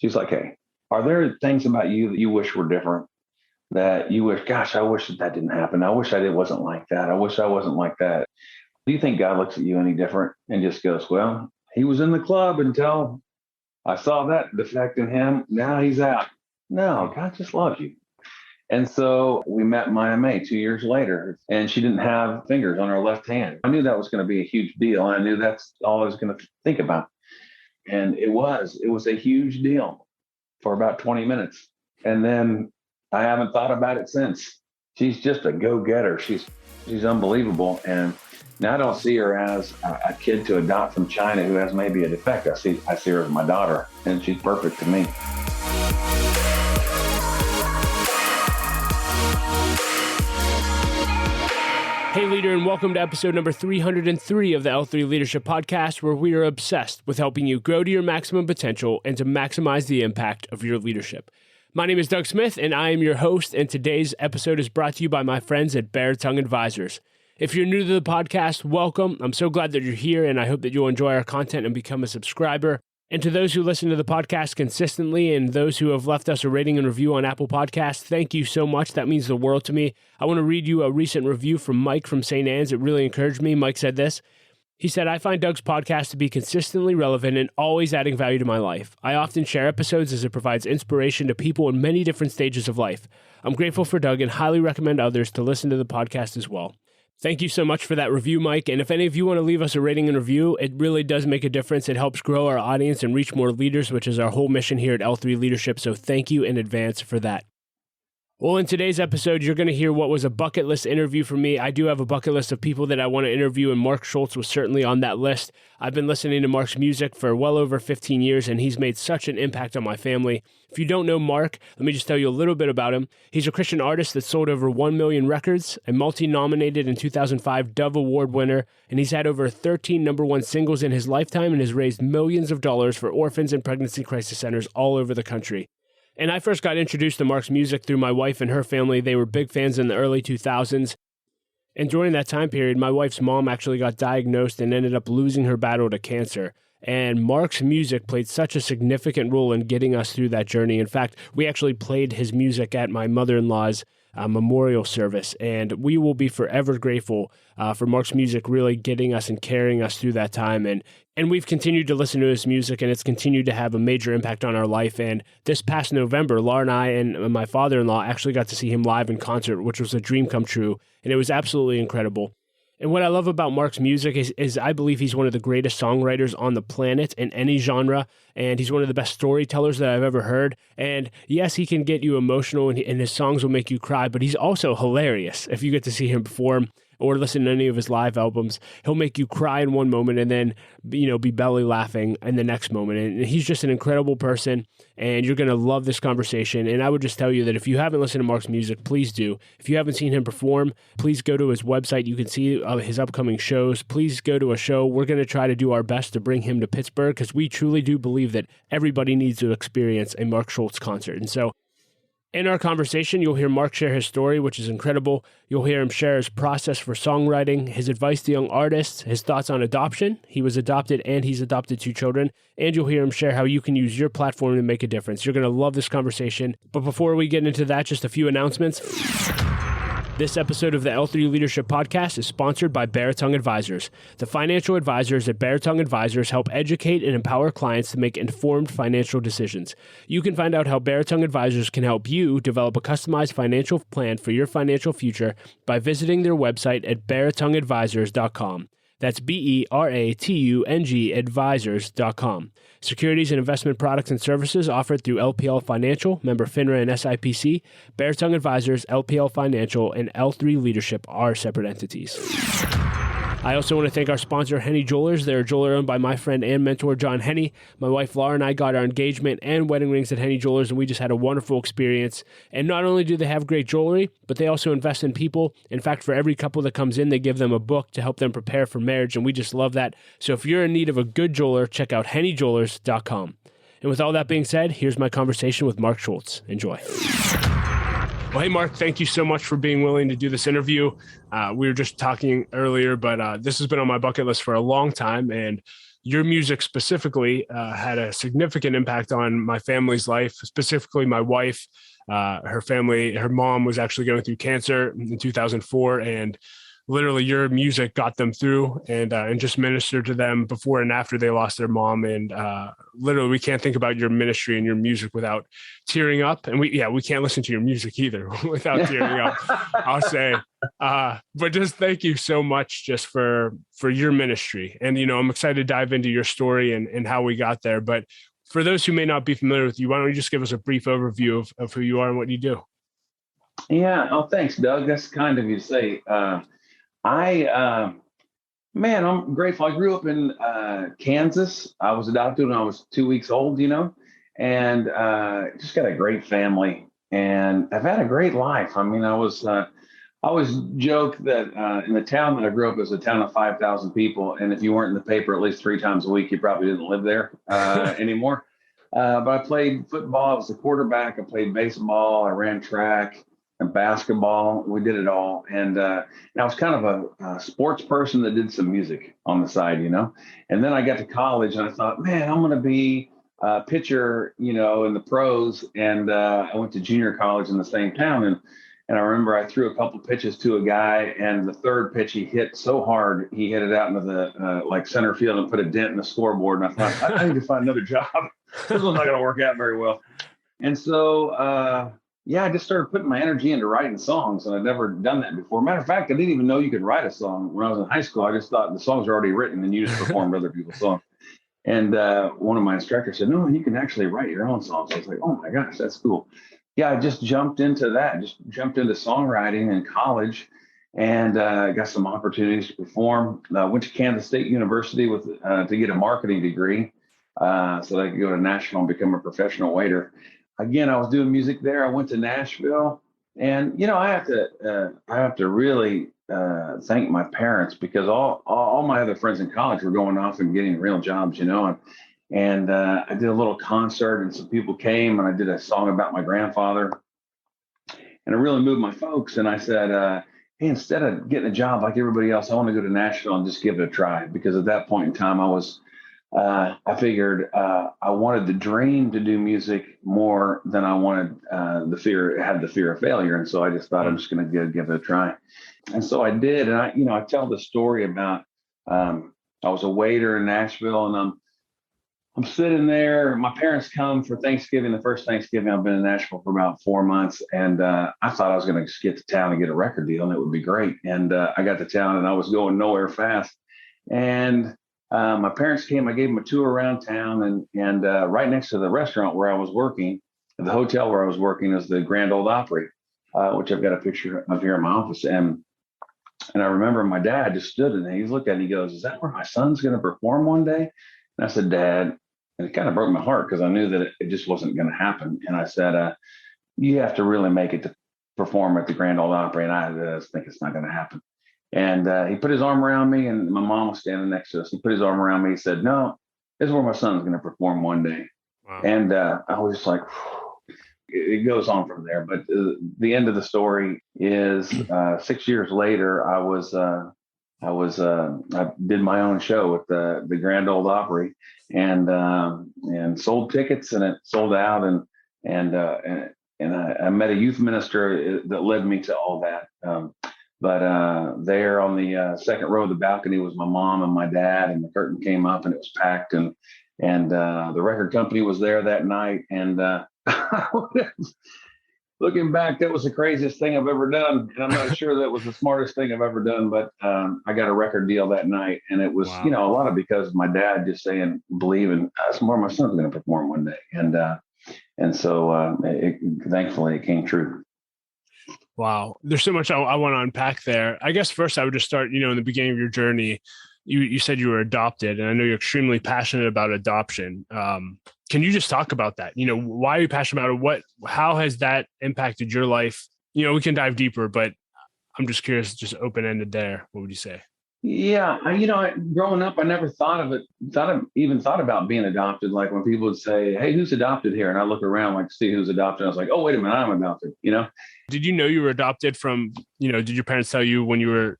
She's like, hey, are there things about you that you wish were different? That you wish, gosh, I wish that didn't happen. I wish I wasn't like that. I wish I wasn't like that. Do you think God looks at you any different and just goes, well, he was in the club until I saw that defect in him. Now he's out. No, God just loves you. And so we met Maya May 2 years later, and she didn't have fingers on her left hand. I knew that was going to be a huge deal. And I knew that's all I was going to think about. And it was a huge deal for about 20 minutes. And then I haven't thought about it since. She's just a go-getter. She's unbelievable. And now I don't see her as a kid to adopt from China who has maybe a defect. I see her as my daughter, and she's perfect to me. Hey leader, and welcome to episode number 303 of the L3 Leadership Podcast, where we are obsessed with helping you grow to your maximum potential and to maximize the impact of your leadership. My name is Doug Smith, and I am your host, and today's episode is brought to you by my friends at Bare Tongue Advisors. If you're new to the podcast, welcome. I'm so glad that you're here, and I hope that you'll enjoy our content and become a subscriber. And to those who listen to the podcast consistently and those who have left us a rating and review on Apple Podcasts, thank you so much. That means the world to me. I want to read you a recent review from Mike from St. Anne's. It really encouraged me. Mike said this. He said, I find Doug's podcast to be consistently relevant and always adding value to my life. I often share episodes as it provides inspiration to people in many different stages of life. I'm grateful for Doug and highly recommend others to listen to the podcast as well. Thank you so much for that review, Mike. And if any of you want to leave us a rating and review, it really does make a difference. It helps grow our audience and reach more leaders, which is our whole mission here at L3 Leadership. So thank you in advance for that. Well, in today's episode, you're going to hear what was a bucket list interview for me. I do have a bucket list of people that I want to interview, and Mark Schultz was certainly on that list. I've been listening to Mark's music for well over 15 years, and he's made such an impact on my family. If you don't know Mark, let me just tell you a little bit about him. He's a Christian artist that sold over 1 million records, a multi-nominated in 2005 Dove Award winner, and he's had over 13 number one singles in his lifetime and has raised millions of dollars for orphans and pregnancy crisis centers all over the country. And I first got introduced to Mark's music through my wife and her family. They were big fans in the early 2000s. And during that time period, my wife's mom actually got diagnosed and ended up losing her battle to cancer. And Mark's music played such a significant role in getting us through that journey. In fact, we actually played his music at my mother-in-law's memorial service. And we will be forever grateful for Mark's music really getting us and carrying us through that time. And we've continued to listen to his music, and it's continued to have a major impact on our life. And this past November, Laura and I and my father-in-law actually got to see him live in concert, which was a dream come true. And it was absolutely incredible. And what I love about Mark's music is I believe he's one of the greatest songwriters on the planet in any genre, and he's one of the best storytellers that I've ever heard. And yes, he can get you emotional, and his songs will make you cry, but he's also hilarious. If you get to see him perform or listen to any of his live albums, he'll make you cry in one moment and then, be belly laughing in the next moment. And he's just an incredible person, and you're going to love this conversation. And I would just tell you that if you haven't listened to Mark's music, please do. If you haven't seen him perform, please go to his website. You can see his upcoming shows. Please go to a show. We're going to try to do our best to bring him to Pittsburgh because we truly do believe that everybody needs to experience a Mark Schultz concert. And so in our conversation, you'll hear Mark share his story, which is incredible. You'll hear him share his process for songwriting, his advice to young artists, his thoughts on adoption. He was adopted and he's adopted 2 children. And you'll hear him share how you can use your platform to make a difference. You're going to love this conversation. But before we get into that, just a few announcements. This episode of the L3 Leadership Podcast is sponsored by Bare Tongue Advisors. The financial advisors at Bare Tongue Advisors help educate and empower clients to make informed financial decisions. You can find out how Bare Tongue Advisors can help you develop a customized financial plan for your financial future by visiting their website at baretongueadvisors.com. That's BERATUNG advisors.com. Securities and investment products and services offered through LPL Financial, member FINRA and SIPC. Bare Tongue Advisors, LPL Financial, and L3 Leadership are separate entities. I also want to thank our sponsor, Henny Jewelers. They're a jeweler owned by my friend and mentor, John Henny. My wife, Laura, and I got our engagement and wedding rings at Henny Jewelers, and we just had a wonderful experience. And not only do they have great jewelry, but they also invest in people. In fact, for every couple that comes in, they give them a book to help them prepare for marriage, and we just love that. So if you're in need of a good jeweler, check out hennyjewelers.com. And with all that being said, here's my conversation with Mark Schultz. Enjoy. Well, hey, Mark, thank you so much for being willing to do this interview. We were just talking earlier, but this has been on my bucket list for a long time. And your music specifically had a significant impact on my family's life, specifically my wife. Her mom was actually going through cancer in 2004, and literally your music got them through and just ministered to them before and after they lost their mom. And literally we can't think about your ministry and your music without tearing up. And we can't listen to your music either without tearing up, I'll say. But just thank you so much just for your ministry. And, I'm excited to dive into your story and how we got there. But for those who may not be familiar with you, why don't you just give us a brief overview of who you are and what you do? Yeah. Oh, thanks, Doug. That's kind of you to say. Man, I'm grateful. I grew up in Kansas. I was adopted when I was 2 weeks old, and just got a great family, and I've had a great life. I mean, I always joke that in the town that I grew up, it was a town of 5,000 people, and if you weren't in the paper at least 3 times a week, you probably didn't live there anymore. But I played football. I was a quarterback. I played baseball. I ran track and basketball. We did it all. And I was kind of a sports person that did some music on the side, And then I got to college and I thought, man, I'm going to be a pitcher, in the pros. And I went to junior college in the same town. And I remember I threw a couple pitches to a guy, and the third pitch he hit so hard, he hit it out into the center field and put a dent in the scoreboard. And I thought, I need to find another job. This one's not going to work out very well. And so, I just started putting my energy into writing songs, and I'd never done that before. Matter of fact, I didn't even know you could write a song when I was in high school. I just thought the songs are already written and you just performed other people's songs. And one of my instructors said, no, you can actually write your own songs. I was like, oh my gosh, that's cool. Yeah, I just jumped into that, just jumped into songwriting in college, and got some opportunities to perform. Went to Kansas State University to get a marketing degree so that I could go to Nashville and become a professional waiter. Again, I was doing music there. I went to Nashville, and I have to really thank my parents, because all my other friends in college were going off and getting real jobs, and I did a little concert, and some people came, and I did a song about my grandfather, and it really moved my folks. And I said, hey, instead of getting a job like everybody else, I want to go to Nashville and just give it a try, because at that point in time, I figured I wanted the dream to do music more than I wanted the fear of failure. And so I just thought I'm just going to give it a try. And so I did. And I tell the story about I was a waiter in Nashville, and I'm sitting there. My parents come for Thanksgiving, the first Thanksgiving. I've been in Nashville for about 4 months. And I thought I was going to just get to town and get a record deal, and it would be great. And I got to town, and I was going nowhere fast. And my parents came. I gave them a tour around town, and right next to the restaurant where I was working, the hotel where I was working, is the Grand Ole Opry, which I've got a picture of here in my office. And I remember my dad just stood there. He looked at it and he goes, "Is that where my son's going to perform one day?" And I said, "Dad," and it kind of broke my heart, because I knew that it just wasn't going to happen. And I said, "You have to really make it to perform at the Grand Ole Opry, and I just think it's not going to happen." And he put his arm around me, and my mom was standing next to us. He put his arm around me. He said, "No, this is where my son's going to perform one day." Wow. And I was just like, it goes on from there. But the end of the story is 6 years later, I did my own show at the Grand Ole Opry, and sold tickets, and it sold out, and I met a youth minister that led me to all that. But there on the second row of the balcony was my mom and my dad, and the curtain came up, and it was packed, and the record company was there that night. And looking back, that was the craziest thing I've ever done, and I'm not sure that was the smartest thing I've ever done. But I got a record deal that night, and it was a lot of because of my dad just saying, believing that's where my son's going to perform one day, and so thankfully it came true. Wow. There's so much I want to unpack there. I guess first I would just start, in the beginning of your journey, you said you were adopted, and I know you're extremely passionate about adoption. Can you just talk about that? Why are you passionate about it? How has that impacted your life? We can dive deeper, but I'm just curious, just open-ended there. What would you say? Yeah. Growing up, I never thought about being adopted. Like when people would say, "Hey, who's adopted here?" And I look around like to see who's adopted. I was like, "Oh, wait a minute, I'm adopted." Did you know you were adopted from, did your parents tell you when you were,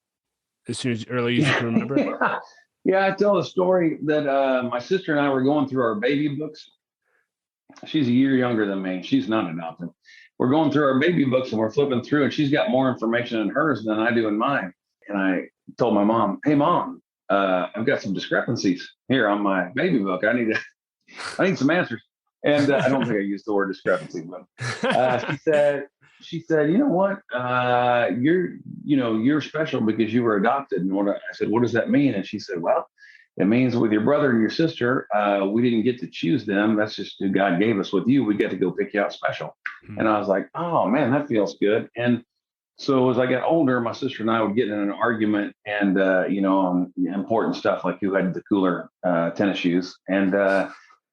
as soon as early as you can remember? Yeah, I tell the story that my sister and I were going through our baby books. She's a year younger than me. She's not adopted. We're going through our baby books and we're flipping through, and she's got more information in hers than I do in mine. And I told my mom, "Hey, mom, I've got some discrepancies here on my baby book. I need some answers." And I don't think I used the word discrepancy, but she said, "You know what? You're special because you were adopted." And I said, "What does that mean?" And she said, "Well, it means with your brother and your sister, we didn't get to choose them. That's just who God gave us. With you, we get to go pick you out special." Mm-hmm. And I was like, "Oh man, that feels good." And so as I got older, my sister and I would get in an argument, and on important stuff like who had the cooler tennis shoes. And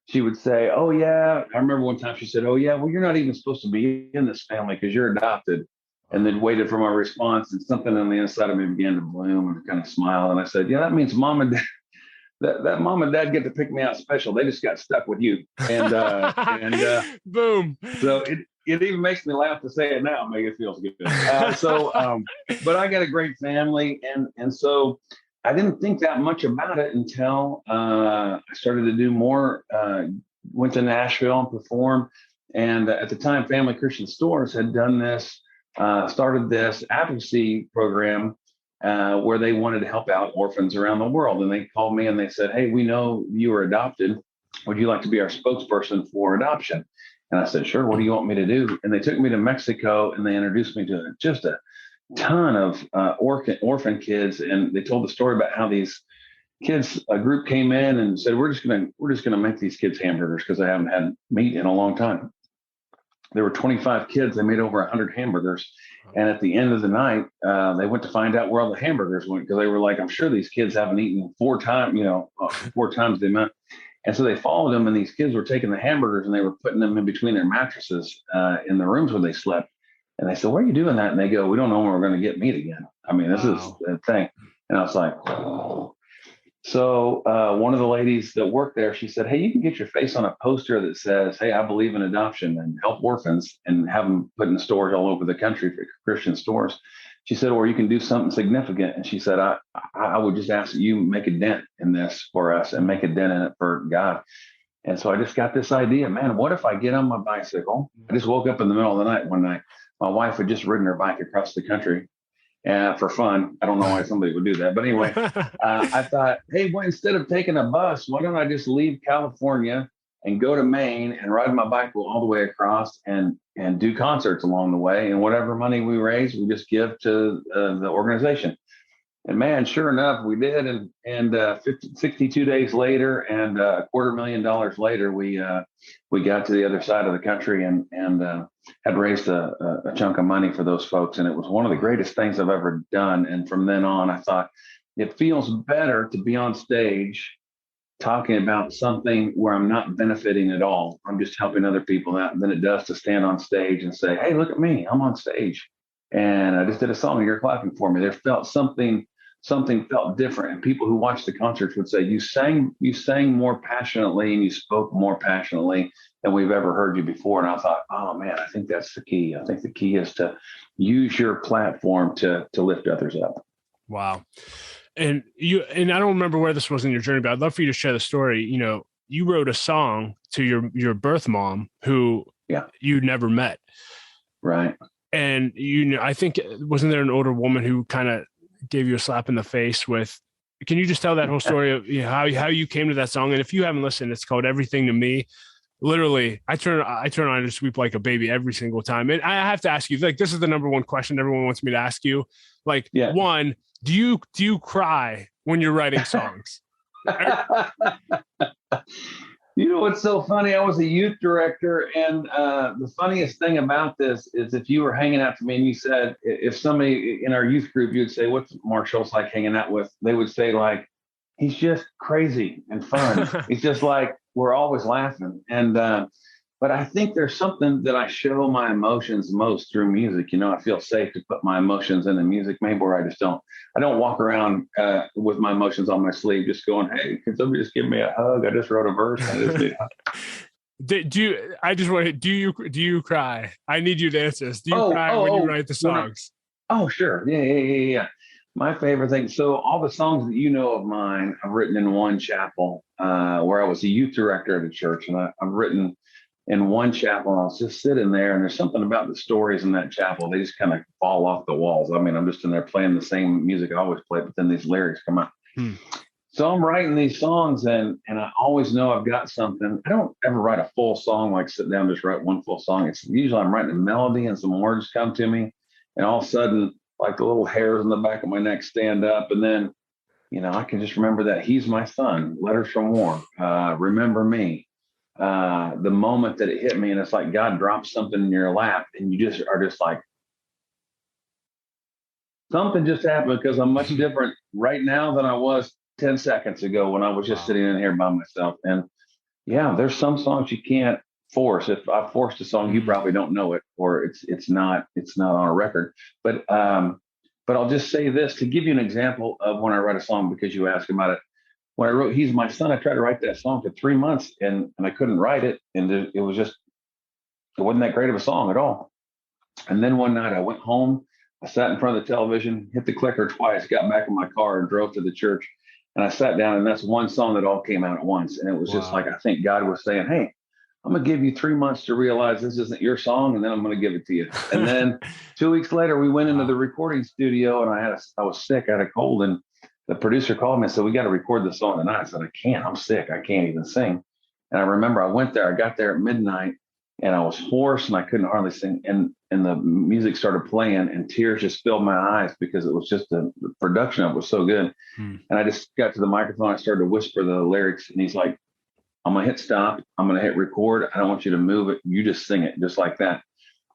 she would say, "Oh yeah," I remember one time she said, "Oh yeah, well, you're not even supposed to be in this family because you're adopted." And then waited for my response, and something on the inside of me began to bloom and kind of smile. And I said, "Yeah, that means mom and dad." That mom and dad get to pick me out special. They just got stuck with you, and boom. So it even makes me laugh to say it now. Make it feels good. But I got a great family, and so I didn't think that much about it until I started to do more. Went to Nashville and performed, and at the time, Family Christian Stores had done this, started this advocacy program. Where they wanted to help out orphans around the world. And they called me and they said, "Hey, we know you were adopted. Would you like to be our spokesperson for adoption?" And I said, "Sure. What do you want me to do?" And they took me to Mexico and they introduced me to just a ton of orphan kids. And they told the story about how these kids, a group came in and said, we're just gonna make these kids hamburgers because they haven't had meat in a long time. There were 25 kids. They made over 100 hamburgers. And at the end of the night, they went to find out where all the hamburgers went because they were like, "I'm sure these kids haven't eaten four times the amount." And so they followed them, and these kids were taking the hamburgers and they were putting them in between their mattresses in the rooms where they slept. And they said, "Why are you doing that?" And they go, "We don't know when we're going to get meat again. I mean, this is the thing." And I was like, "Oh." So one of the ladies that worked there, she said, "Hey, you can get your face on a poster that says, 'Hey, I believe in adoption and help orphans,' and have them put in stores all over the country for Christian stores." She said, "Or you can do something significant." And she said, I would just ask that you make a dent in this for us and make a dent in it for God." And so I just got this idea, man, what if I get on my bicycle? I just woke up in the middle of the night one night. My wife had just ridden her bike across the country for fun. I don't know why somebody would do that. But anyway, I thought, hey, well, instead of taking a bus, why don't I just leave California and go to Maine and ride my bike all the way across and do concerts along the way. And whatever money we raise, we just give to the organization. And man, sure enough, we did. And 62 days later and $250,000 later, we got to the other side of the country and had raised a chunk of money for those folks. And it was one of the greatest things I've ever done. And from then on, I thought it feels better to be on stage talking about something where I'm not benefiting at all. I'm just helping other people out than it does to stand on stage and say, "Hey, look at me, I'm on stage. And I just did a song and you're clapping for me." There felt something felt different. And people who watched the concerts would say, you sang more passionately and you spoke more passionately than we've ever heard you before. And I thought, oh man, I think that's the key. I think the key is to use your platform to lift others up. Wow. And I don't remember where this was in your journey, but I'd love for you to share the story. You know, you wrote a song to your birth mom who you never met. Right. And I think, wasn't there an older woman who kind of gave you a slap in the face with, can you just tell that whole story of how you came to that song? And if you haven't listened, it's called Everything to Me. Literally, I turn on and just weep like a baby every single time. And I have to ask you, like, this is the number one question everyone wants me to ask you. Like, one, do you cry when you're writing songs? You know what's so funny? I was a youth director, and the funniest thing about this is if you were hanging out to me and you said, if somebody in our youth group, you'd say, "What's Mark Schultz like hanging out with?" They would say, like, "He's just crazy and fun." It's just like, we're always laughing. And but I think there's something that I show my emotions most through music. You know, I feel safe to put my emotions in the music, maybe, or I don't walk around with my emotions on my sleeve, just going, "Hey, can somebody just give me a hug? I just wrote a verse." Do you cry? I need you to answer this. Do you cry when you write the songs? Oh, sure. Yeah. My favorite thing. So all the songs that you know of mine, I've written in one chapel where I was a youth director at a church, and I've written in one chapel. And I was just sitting there, and there's something about the stories in that chapel. They just kind of fall off the walls. I mean, I'm just in there playing the same music I always play, but then these lyrics come out. Hmm. So I'm writing these songs, and I always know I've got something. I don't ever write a full song, like sit down, just write one full song. It's usually I'm writing a melody and some words come to me, and all of a sudden, like the little hairs on the back of my neck stand up, and then, I can just remember that he's my son. Letters from War, remember me. The moment that it hit me, and it's like God drops something in your lap, and you just are just like, something just happened, because I'm much different right now than I was 10 seconds ago when I was just sitting in here by myself. And yeah, there's some songs you can't force. If I forced a song, you probably don't know it, or it's not on a record. But I'll just say this to give you an example of when I write a song, because you asked about it. When I wrote "He's My Son," I tried to write that song for 3 months, and I couldn't write it, and it wasn't that great of a song at all. And then one night I went home, I sat in front of the television, hit the clicker twice, got back in my car, and drove to the church. And I sat down, and that's one song that all came out at once. And it was just like, I think God was saying, hey, I'm going to give you 3 months to realize this isn't your song, and then I'm going to give it to you. And then 2 weeks later, we went into the recording studio, and I was sick, I had a cold, and the producer called me and said, we got to record the song tonight. I said, I can't, I'm sick, I can't even sing. And I remember I went there, I got there at midnight, and I was hoarse and I couldn't hardly sing. And the music started playing, and tears just filled my eyes, because it was just the production of it was so good. And I just got to the microphone, I started to whisper the lyrics, and he's like, I'm gonna hit stop, I'm gonna hit record, I don't want you to move it, you just sing it just like that.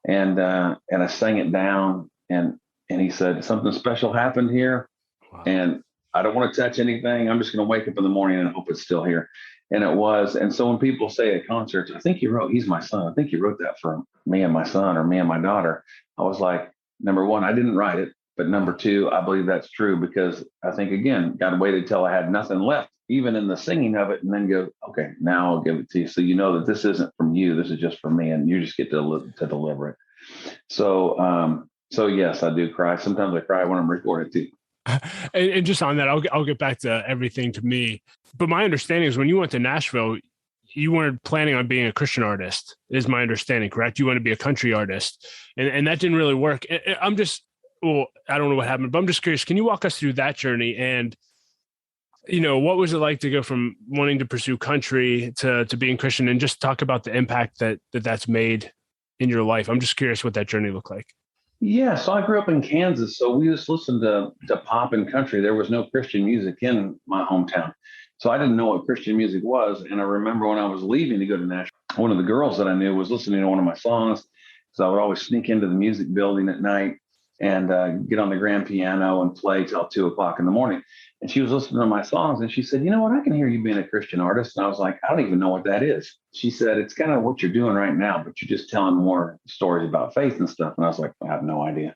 And I sang it down, and he said, something special happened here. Wow. And I don't want to touch anything, I'm just gonna wake up in the morning and hope it's still here. And it was. And so when people say at concerts, I think you wrote "He's My Son," I think you wrote that for me and my son, or me and my daughter, I was like, number one, I didn't write it. But number two, I believe that's true, because I think, again, God waited till I had nothing left, even in the singing of it, and then go, okay, now I'll give it to you. So you know that this isn't from you, this is just from me, and you just get to deliver it. So yes, I do cry. Sometimes I cry when I'm recording too. And just on that, I'll get back to everything to me. But my understanding is when you went to Nashville, you weren't planning on being a Christian artist, is my understanding, correct? You want to be a country artist, and that didn't really work. I don't know what happened, but I'm just curious. Can you walk us through that journey? And, what was it like to go from wanting to pursue country to being Christian, and just talk about the impact that's made in your life? I'm just curious what that journey looked like. Yeah, so I grew up in Kansas, so we just listened to pop and country. There was no Christian music in my hometown, so I didn't know what Christian music was. And I remember when I was leaving to go to Nashville, one of the girls that I knew was listening to one of my songs, so I would always sneak into the music building at night and get on the grand piano and play till 2:00 in the morning. And she was listening to my songs, and she said, you know what, I can hear you being a Christian artist. And I was like, I don't even know what that is. She said, it's kind of what you're doing right now, but you're just telling more stories about faith and stuff. And I was like, I have no idea.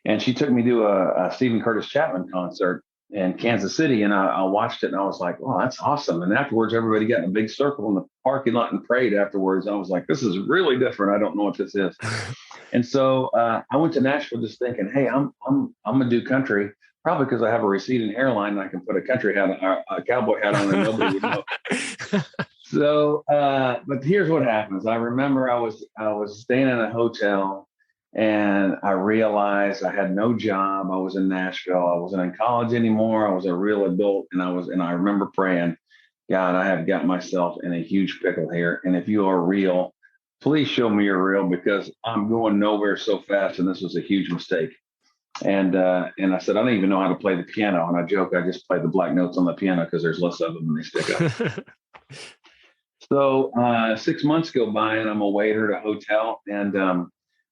And she took me to a Stephen Curtis Chapman concert in Kansas City, and I watched it, and I was like, oh, that's awesome. And afterwards, everybody got in a big circle in the parking lot and prayed afterwards. I was like, this is really different. I don't know what this is. And so I went to Nashville just thinking, hey, I'm gonna do country, probably because I have a receding hairline and I can put a country hat, a cowboy hat on, and nobody would know. So, but here's what happens. I remember I was staying in a hotel, and I realized I had no job. I was in Nashville. I wasn't in college anymore. I was a real adult, and I remember praying, God, I have got myself in a huge pickle here. And if you are real, please show me you're real, because I'm going nowhere so fast, and this was a huge mistake. And I said, I don't even know how to play the piano. And I joke, I just play the black notes on the piano because there's less of them and they stick up. So 6 months go by, and I'm a waiter at a hotel.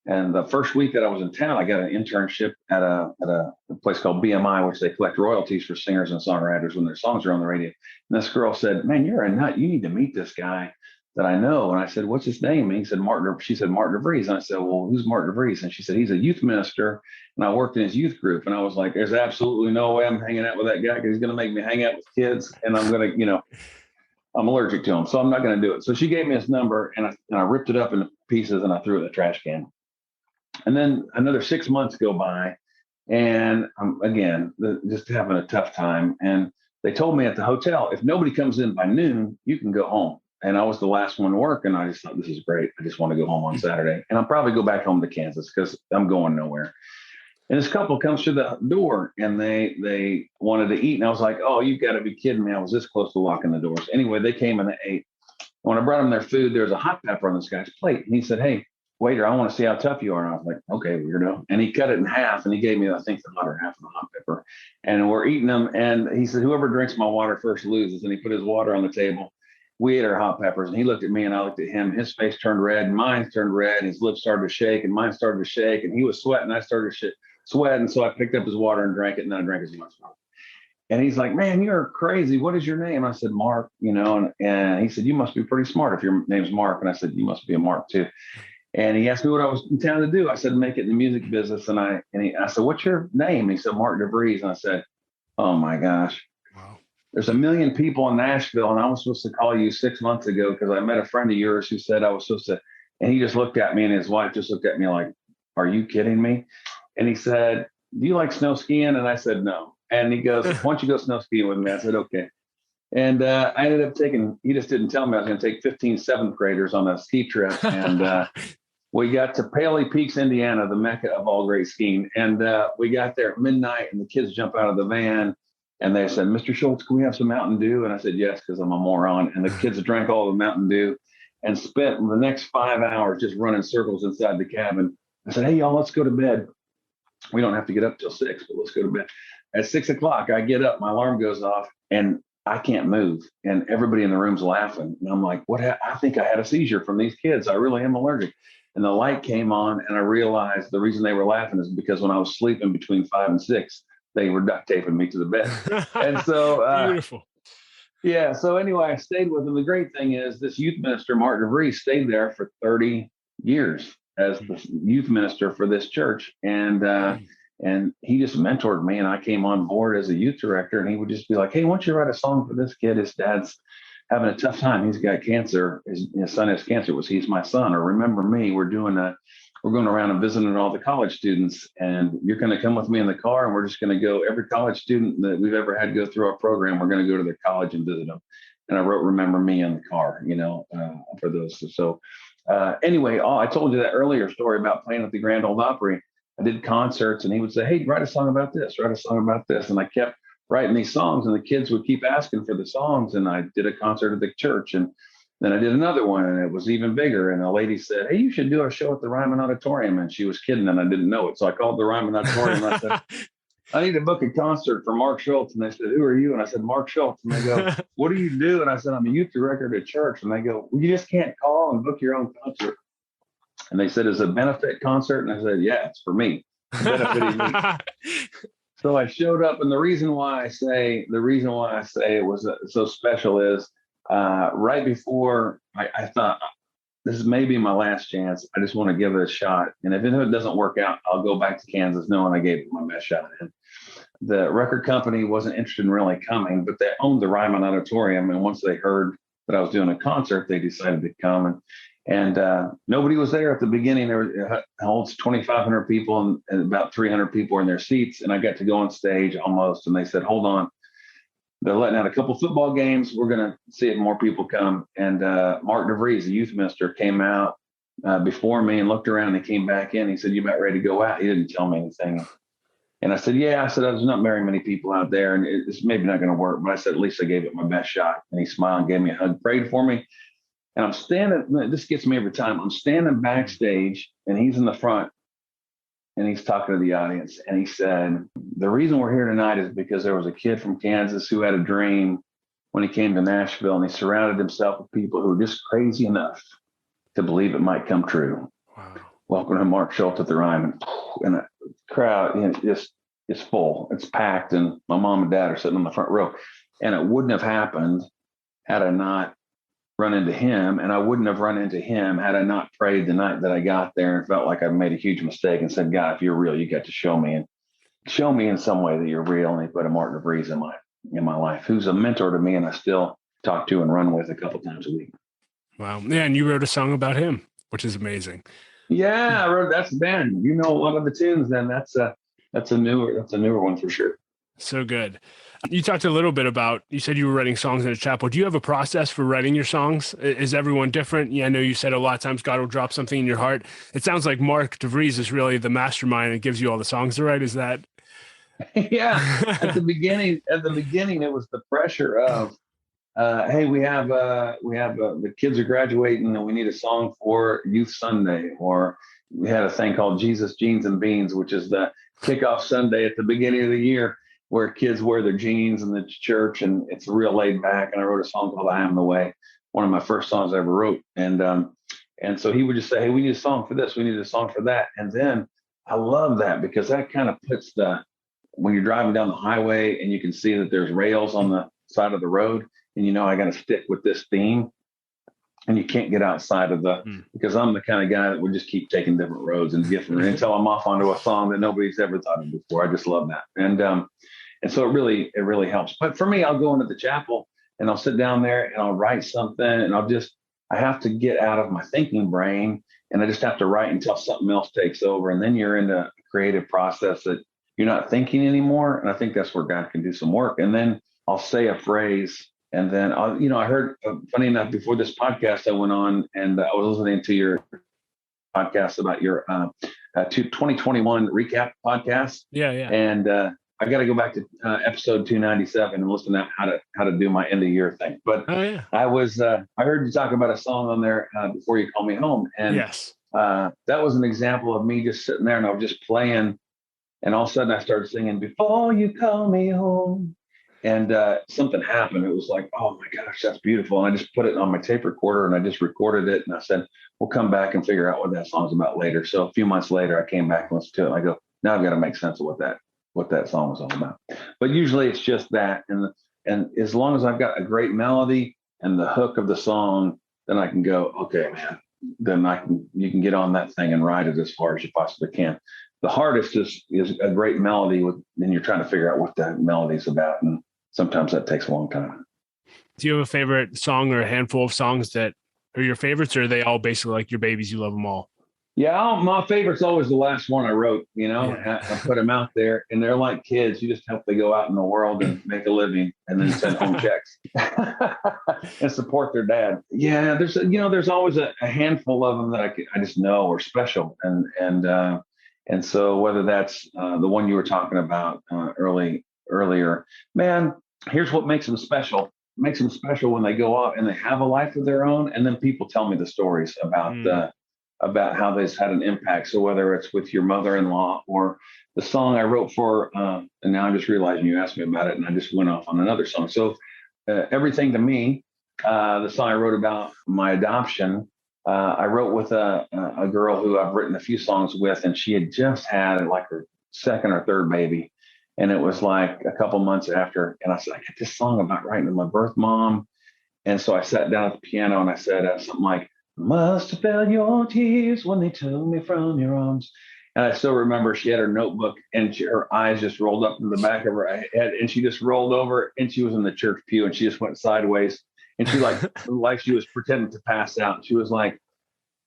And the first week that I was in town, I got an internship at a place called BMI, which they collect royalties for singers and songwriters when their songs are on the radio. And this girl said, man, you're a nut. You need to meet this guy that I know. And I said, what's his name? And he said, she said, Mark DeVries. And I said, well, who's Mark DeVries? And she said, he's a youth minister, and I worked in his youth group. And I was like, there's absolutely no way I'm hanging out with that guy, because he's going to make me hang out with kids, and I'm going to, I'm allergic to him, so I'm not going to do it. So she gave me his number, and I ripped it up into pieces, and I threw it in the trash can. And then another 6 months go by, And I'm, again, just having a tough time. And they told me at the hotel, if nobody comes in by noon, you can go home. And I was the last one to work. And I just thought, this is great. I just want to go home on Saturday. And I'll probably go back home to Kansas because I'm going nowhere. And this couple comes through the door and they wanted to eat. And I was like, oh, you've got to be kidding me. I was this close to locking the doors. Anyway, they came and they ate. When I brought them their food, there was a hot pepper on this guy's plate. And he said, hey, waiter, I want to see how tough you are. And I was like, okay, weirdo. And he cut it in half and he gave me, I think, the hotter half of the hot pepper. And we're eating them. And he said, whoever drinks my water first loses. And he put his water on the table. We ate our hot peppers. And he looked at me and I looked at him. His face turned red. Mine turned red. His lips started to shake and mine started to shake. And he was sweating. I started to sweat. And so I picked up his water and drank it. And then I drank as much water. And he's like, man, you're crazy. What is your name? I said, Mark, and he said, you must be pretty smart if your name's Mark. And I said, you must be a Mark too. And he asked me what I was in town to do. I said, make it in the music business. And I said, what's your name? And he said, Mark DeVries. And I said, oh my gosh, wow. There's 1 million people in Nashville. And I was supposed to call you 6 months ago because I met a friend of yours who said I was supposed to. And he just looked at me and his wife just looked at me like, are you kidding me? And he said, do you like snow skiing? And I said, no. And he goes, why don't you go snow skiing with me? I said, okay. And I ended up he just didn't tell me I was going to take 15 seventh graders on a ski trip. And we got to Paley Peaks, Indiana, the mecca of all great skiing. And we got there at midnight and the kids jump out of the van and they said, Mr. Schultz, can we have some Mountain Dew? And I said, yes, because I'm a moron. And the kids drank all the Mountain Dew and spent the next 5 hours just running circles inside the cabin. I said, hey, y'all, let's go to bed. We don't have to get up till 6, but let's go to bed. At 6 o'clock, I get up, my alarm goes off, and I can't move. And everybody in the room's laughing. And I'm like, I think I had a seizure from these kids. I really am allergic. And the light came on, and I realized the reason they were laughing is because when I was sleeping between 5 and 6, they were duct taping me to the bed. And so, beautiful. Yeah. So anyway, I stayed with them. The great thing is this youth minister, Mark DeVries, stayed there for 30 years as the youth minister for this church. And he just mentored me, and I came on board as a youth director, and he would just be like, hey, why don't you write a song for this kid? His dad's having a tough time. He's got cancer. His son has cancer. He's my son. Or remember me, we're going around and visiting all the college students, and you're going to come with me in the car, and we're just going to go, every college student that we've ever had go through our program, we're going to go to their college and visit them. And I wrote Remember Me in the car, for those. So anyway, I told you that earlier story about playing at the Grand Ole Opry. I did concerts and he would say, hey, write a song about this, write a song about this. And I kept writing these songs and the kids would keep asking for the songs. And I did a concert at the church and then I did another one and it was even bigger. And a lady said, hey, you should do a show at the Ryman Auditorium. And she was kidding and I didn't know it. So I called the Ryman Auditorium and I said, I need to book a concert for Mark Schultz. And they said, who are you? And I said, Mark Schultz. And they go, what do you do? And I said, I'm a youth director at a church. And they go, well, you just can't call and book your own concert. And they said, is it a benefit concert? And I said, yeah, it's for me. Benefiting me. So I showed up. And the reason why I say it was so special is right before I thought this is maybe my last chance. I just want to give it a shot. And if it doesn't work out, I'll go back to Kansas knowing I gave it my best shot. And the record company wasn't interested in really coming, but they owned the Ryman Auditorium. And once they heard that I was doing a concert, they decided to come. And nobody was there at the beginning. There holds 2,500 people and about 300 people in their seats. And I got to go on stage almost. And they said, hold on. They're letting out a couple football games. We're going to see if more people come. And Mark DeVries, the youth minister, came out before me and looked around and came back in. He said, you about ready to go out? He didn't tell me anything. And I said, yeah. I said, there's not very many people out there. And it's maybe not going to work. But I said, at least I gave it my best shot. And he smiled and gave me a hug, prayed for me. And I'm standing, this gets me every time. I'm standing backstage and he's in the front and he's talking to the audience. And he said, the reason we're here tonight is because there was a kid from Kansas who had a dream when he came to Nashville and he surrounded himself with people who were just crazy enough to believe it might come true. Wow. Welcome to Mark Schultz at the Ryman. And the crowd just is full. It's packed. And my mom and dad are sitting on the front row. And it wouldn't have happened had I not run into him, and I wouldn't have run into him had I not prayed the night that I got there and felt like I'd made a huge mistake and said, God, if you're real, you got to show me in some way that you're real. And he put a Mark DeVries in my life, who's a mentor to me and I still talk to and run with a couple times a week. Wow. Yeah, and you wrote a song about him, which is amazing. Yeah, I wrote, that's Ben. You know a lot of the tunes then. That's That's a newer one for sure. So good. You talked a little bit about, you said you were writing songs in a chapel. Do you have a process for writing your songs? Is everyone different? Yeah, I know you said a lot of times God will drop something in your heart. It sounds like Mark DeVries is really the mastermind and gives you all the songs to write. Is that? Yeah. At the beginning, it was the pressure of, hey, we have the kids are graduating and we need a song for Youth Sunday, or we had a thing called Jesus Jeans and Beans, which is the kickoff Sunday at the beginning of the year where kids wear their jeans in the church and it's real laid back. And I wrote a song called I Am the Way, one of my first songs I ever wrote. And so he would just say, hey, we need a song for this, we need a song for that. And then I love that because that kind of puts when you're driving down the highway and you can see that there's rails on the side of the road, and I got to stick with this theme, and you can't get outside of because I'm the kind of guy that would just keep taking different roads and different until I'm off onto a song that nobody's ever thought of before. I just love that. And so it really helps. But for me, I'll go into the chapel and I'll sit down there and I'll write something, and I have to get out of my thinking brain, and I just have to write until something else takes over. And then you're in a creative process that you're not thinking anymore. And I think that's where God can do some work. And then I'll say a phrase. And then, I heard, funny enough, before this podcast I went on, and I was listening to your podcast about your 2021 recap podcast. Yeah, yeah. And I got to go back to episode 297 and listen to how to do my end of year thing. But I heard you talk about a song on there, Before You Call Me Home. And yes, that was an example of me just sitting there and I was just playing. And all of a sudden I started singing, Before You Call Me Home. And something happened. It was like, oh my gosh, that's beautiful. And I just put it on my tape recorder and I just recorded it. And I said, we'll come back and figure out what that song's about later. So a few months later, I came back and listened to it. And I go, now I've got to make sense of what that song was all about. But usually it's just that. And as long as I've got a great melody and the hook of the song, then I can go, okay, man, then you can get on that thing and ride it as far as you possibly can. The hardest is a great melody, then you're trying to figure out what that melody's about. And sometimes that takes a long time. Do you have a favorite song or a handful of songs that are your favorites, or are they all basically like your babies? You love them all? Yeah, my favorite's always the last one I wrote. I put them out there, and they're like kids. You just hope they go out in the world and make a living, and then send home checks and support their dad. Yeah, there's always a handful of them that I just know are special, and so whether that's the one you were talking about earlier, man, here's what makes them special. It makes them special when they go out and they have a life of their own, and then people tell me the stories about how this had an impact. So whether it's with your mother-in-law or the song I wrote for, and now I'm just realizing you asked me about it, and I just went off on another song. So everything to me, the song I wrote about my adoption, I wrote with a girl who I've written a few songs with, and she had just had like her second or third baby. And it was like a couple months after, and I said, I got this song about writing to my birth mom. And so I sat down at the piano and I said something like, must have felt your tears when they took me from your arms. And I still remember she had her notebook and her eyes just rolled up to the back of her head, and she just rolled over, and she was in the church pew and she just went sideways. And she like she was pretending to pass out. She was like,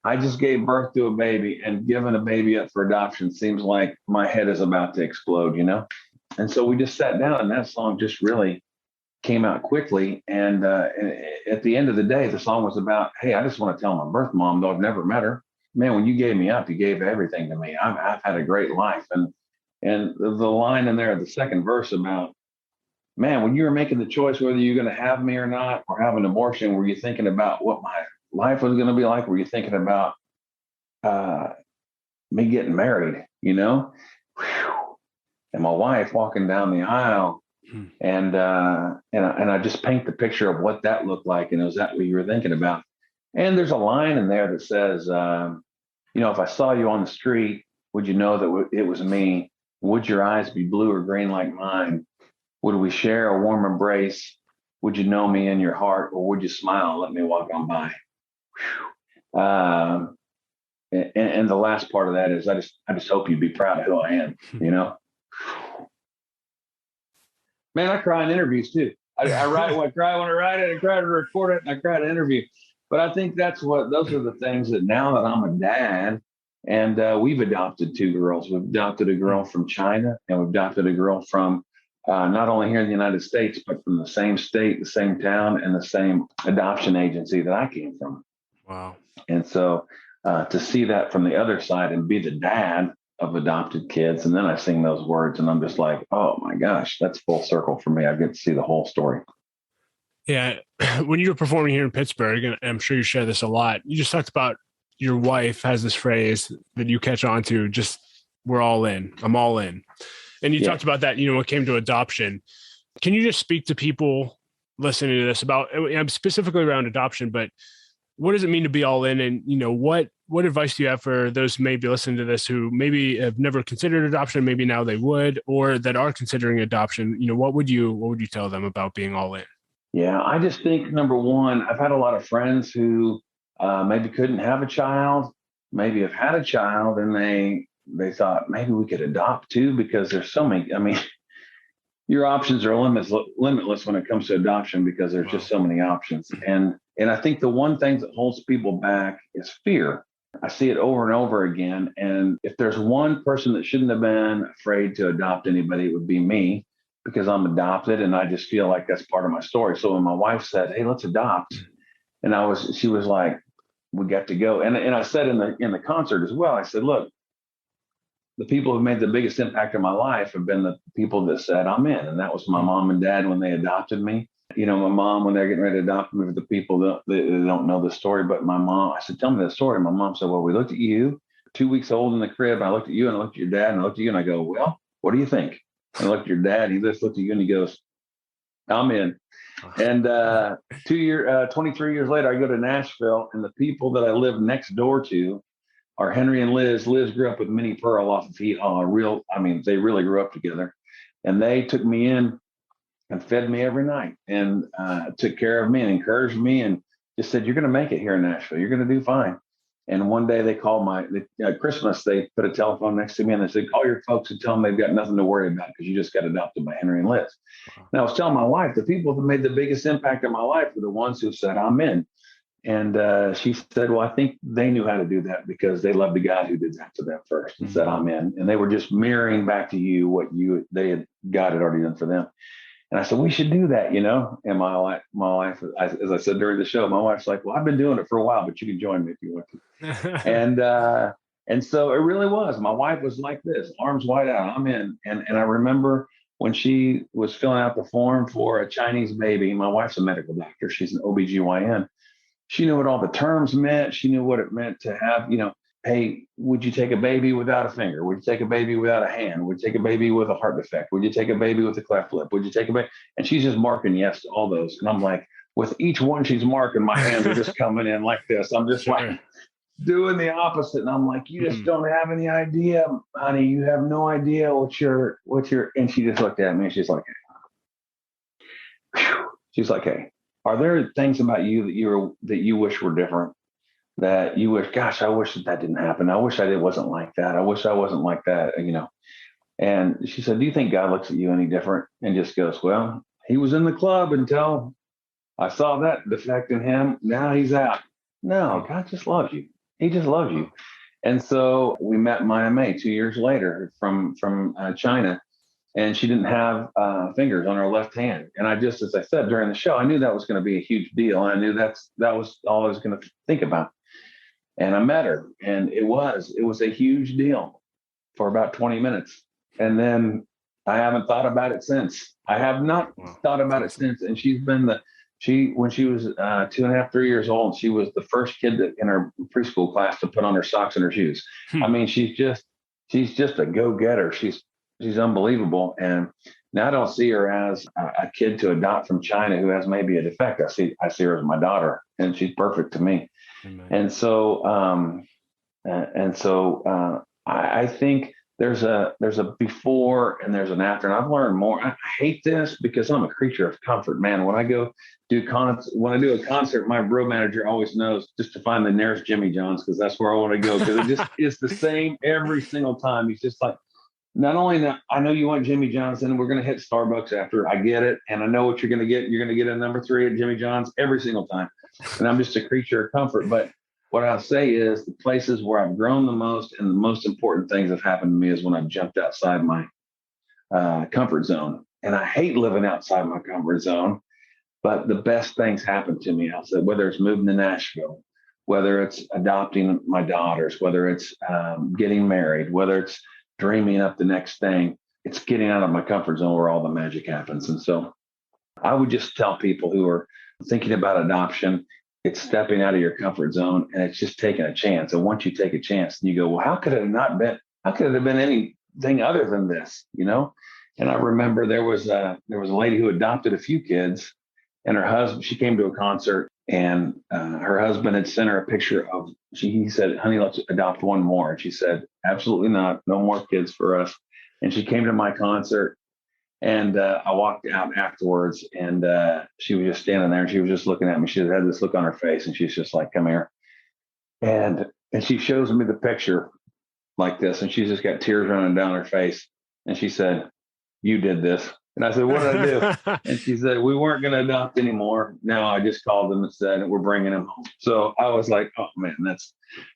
I just gave birth to a baby, and giving a baby up for adoption seems like my head is about to explode, And so we just sat down, and that song just really came out quickly. And at the end of the day, the song was about, hey, I just want to tell my birth mom, though I've never met her, man, when you gave me up, you gave everything to me. I've had a great life. And the line in there, the second verse about, man, when you were making the choice whether you're going to have me or not, or have an abortion, were you thinking about what my life was going to be like? Were you thinking about me getting married, Whew. And my wife walking down the aisle, and I just paint the picture of what that looked like, and was that what you were thinking about? And there's a line in there that says, if I saw you on the street, would you know that it was me? Would your eyes be blue or green like mine? Would we share a warm embrace? Would you know me in your heart, or would you smile and let me walk on by? And the last part of that is, I just hope you'd be proud of who I am, Man, I cry in interviews too. I write when I cry when I write it, I cry to record it, and I cry to interview. But I think those are the things that now that I'm a dad, And we've adopted two girls. We've adopted a girl from China, and we've adopted a girl from not only here in the United States, but from the same state, the same town, and the same adoption agency that I came from. Wow. And so to see that from the other side and be the dad of adopted kids, and then I sing those words, and I'm just like, oh my gosh, that's full circle for me. I get to see the whole story. Yeah. When you were performing here in Pittsburgh, and I'm sure you share this a lot, you just talked about your wife has this phrase that you catch on to, just, we're all in, I'm all in. And you talked about that, when it came to adoption. Can you just speak to people listening to this about, specifically around adoption, but what does it mean to be all in? And, what advice do you have for those who may be listening to this, who maybe have never considered adoption, maybe now they would, or that are considering adoption? What would you tell them about being all in? Yeah, I just think, number one, I've had a lot of friends who maybe couldn't have a child, maybe have had a child, and they thought maybe we could adopt too, because there's so many. I mean, your options are limitless when it comes to adoption, because there's just so many options. And I think the one thing that holds people back is fear. I see it over and over again. And if there's one person that shouldn't have been afraid to adopt anybody, it would be me, because I'm adopted, and I just feel like that's part of my story. So when my wife said, "Hey, let's adopt," and she was like, "We got to go." And I said in the concert as well, I said, "Look, the people who made the biggest impact in my life have been the people that said I'm in," and that was my mom and dad when they adopted me. My mom, when they're getting ready to adopt me, for the people that they don't know the story, but my mom, I said, "Tell me the story." My mom said, "Well, we looked at you, 2 weeks old in the crib. I looked at you, and I looked at your dad, and I looked at you, and I go, well, what do you think?" And I looked at your dad. He just looked at you, and he goes, "I'm in." And 23 years later, I go to Nashville, and the people that I live next door to are Henry and Liz. Liz grew up with Minnie Pearl off of Heat Hall. They really grew up together. And they took me in and fed me every night, and took care of me and encouraged me, and just said, "You're going to make it here in Nashville. You're going to do fine." And one day they called Christmas, they put a telephone next to me, and they said, "Call your folks and tell them they've got nothing to worry about, because you just got adopted by Henry and Liz." Wow. And I was telling my wife, the people that made the biggest impact in my life were the ones who said, "I'm in." And she said, "Well, I think they knew how to do that, because they loved the guy who did that to them first and said, I'm in." And they were just mirroring back to you what God had already done for them. And I said, "We should do that, And my wife, as I said during the show, my wife's like, "Well, I've been doing it for a while, but you can join me if you want to." And so it really was. My wife was like this, arms wide out, "I'm in." And I remember when she was filling out the form for a Chinese baby. My wife's a medical doctor. She's an OBGYN. She knew what all the terms meant. She knew what it meant to have, hey, would you take a baby without a finger? Would you take a baby without a hand? Would you take a baby with a heart defect? Would you take a baby with a cleft lip? Would you take a baby? And she's just marking yes to all those. And I'm like, with each one she's marking, my hands are just coming in like this. I'm just like doing the opposite. And I'm like, "You just don't have any idea, honey. You have no idea what you're, and she just looked at me, and she's like, "Hey, are there things about you that you wish were different? That you wish, gosh, I wish that didn't happen. I wish wasn't like that. I wish I wasn't like that, And she said, "Do you think God looks at you any different?" And just goes, "Well, he was in the club until I saw that defect in him. Now he's out." No, God just loves you. He just loves you. And so we met Maya May 2 years later from China, and she didn't have fingers on her left hand. And I just, as I said during the show, I knew that was going to be a huge deal. And I knew that was all I was going to think about. And I met her, and it was a huge deal for about 20 minutes. And then I haven't thought about it since. I have not thought about it since. And she's been when she was 2.5, 3 years old, she was the first kid in her preschool class to put on her socks and her shoes. I mean, she's just a go-getter. She's unbelievable. And now I don't see her as a kid to adopt from China who has maybe a defect. I see her as my daughter, and she's perfect to me. Amen. And so I think there's a before and there's an after, and I've learned more. I hate this because I'm a creature of comfort, man. When I do a concert, my road manager always knows just to find the nearest Jimmy John's, because that's where I want to go, because it just is the same every single time. He's just like, not only that, I know you want Jimmy John's, and we're going to hit Starbucks after. I get it, and I know what you're going to get. You're going to get a number 3 at Jimmy John's every single time. And I'm just a creature of comfort. But what I'll say is the places where I've grown the most and the most important things have happened to me is when I've jumped outside my comfort zone. And I hate living outside my comfort zone, but the best things happen to me. I'll say, whether it's moving to Nashville, whether it's adopting my daughters, whether it's getting married, whether it's dreaming up the next thing, it's getting out of my comfort zone where all the magic happens. And so I would just tell people who are thinking about adoption, it's stepping out of your comfort zone and it's just taking a chance. And once you take a chance, you go, well, how could it have not been? How could it have been anything other than this? You know? And I remember there was a lady who adopted a few kids, and her husband. She came to a concert, and her husband had sent her a picture of. He said, "Honey, let's adopt one more." And she said, "Absolutely not. No more kids for us." And she came to my concert. And I walked out afterwards, and she was just standing there, and she was just looking at me. She had this look on her face, and she's just like, "Come here." And she shows me the picture like this, and she's just got tears running down her face. And she said, "You did this." And I said, "What did I do?" And she said, "We weren't going to adopt anymore. No, I just called them and said, we're bringing him home." So I was like, oh man,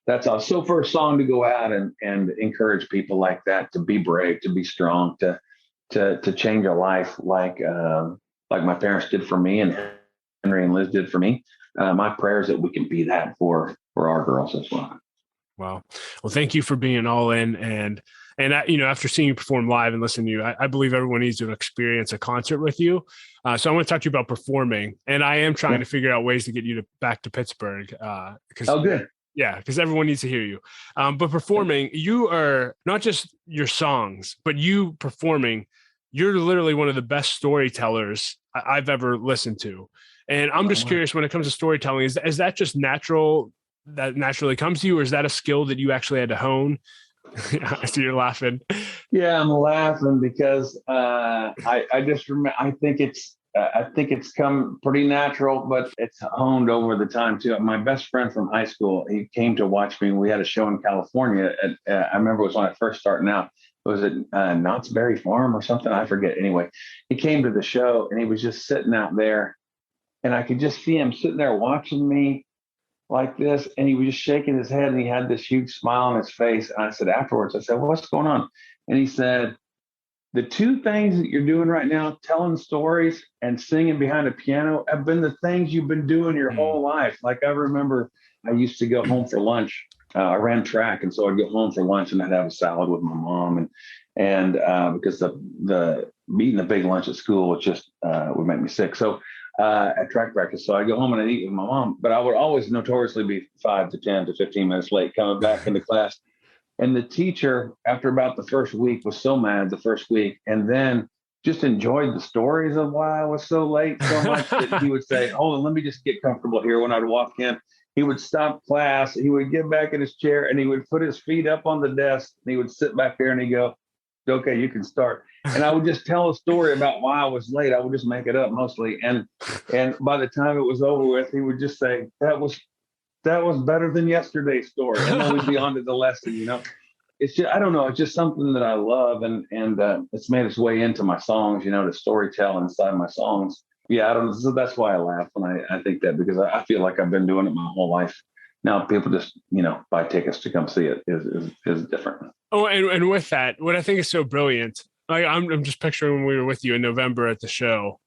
that's all. So for a song to go out and encourage people like that, to be brave, to be strong, to change a life like my parents did for me and Henry and Liz did for me. My prayer is that we can be that for our girls as well. Wow. Well, thank you for being all in. And after seeing you perform live and listening to you, I believe everyone needs to experience a concert with you. So I want to talk to you about performing, and I am trying to figure out ways to get you back to Pittsburgh. Good. Yeah, because everyone needs to hear you. But performing, you are not just your songs, but you performing. You're literally one of the best storytellers I've ever listened to. And I'm just curious, when it comes to storytelling, is that just natural? That naturally comes to you, or is that a skill that you actually had to hone? I see you're laughing. Yeah, I'm laughing because I just remember. I think it's come pretty natural, but it's honed over the time too. My best friend from high school, he came to watch me. We had a show in California. I remember it was when I first starting out. It was at Knott's Berry Farm or something. I forget. Anyway, he came to the show and he was just sitting out there, and I could just see him sitting there watching me like this, and he was just shaking his head, and he had this huge smile on his face. And I said afterwards, I said, "What's going on?" And he said, "The two things that you're doing right now, telling stories and singing behind a piano, have been the things you've been doing your whole life." Like, I remember I used to go home for lunch. I ran track, and so I'd go home for lunch and I'd have a salad with my mom, and because the eating a big lunch at school was just would make me sick. So at track practice. So I go home and I eat with my mom, but I would always notoriously be 5 to 10 to 15 minutes late coming back into class. And the teacher, after about the first week, was so mad the first week, and then just enjoyed the stories of why I was so late so much that he would say, "Hold on, let me just get comfortable here." When I'd walk in, he would stop class, he would get back in his chair, and he would put his feet up on the desk, and he would sit back there and he'd go, "Okay, you can start." And I would just tell a story about why I was late. I would just make it up mostly. And by the time it was over with, he would just say, that was better than yesterday's story. And then we'd be on to the lesson, It's just, I don't know. It's just something that I love. And it's made its way into my songs, to storytell inside my songs. Yeah, I don't know. So that's why I laugh when I think that, because I feel like I've been doing it my whole life. Now people just, buy tickets to come see it is different. Oh, and with that, what I think is so brilliant, I'm just picturing when we were with you in November at the show.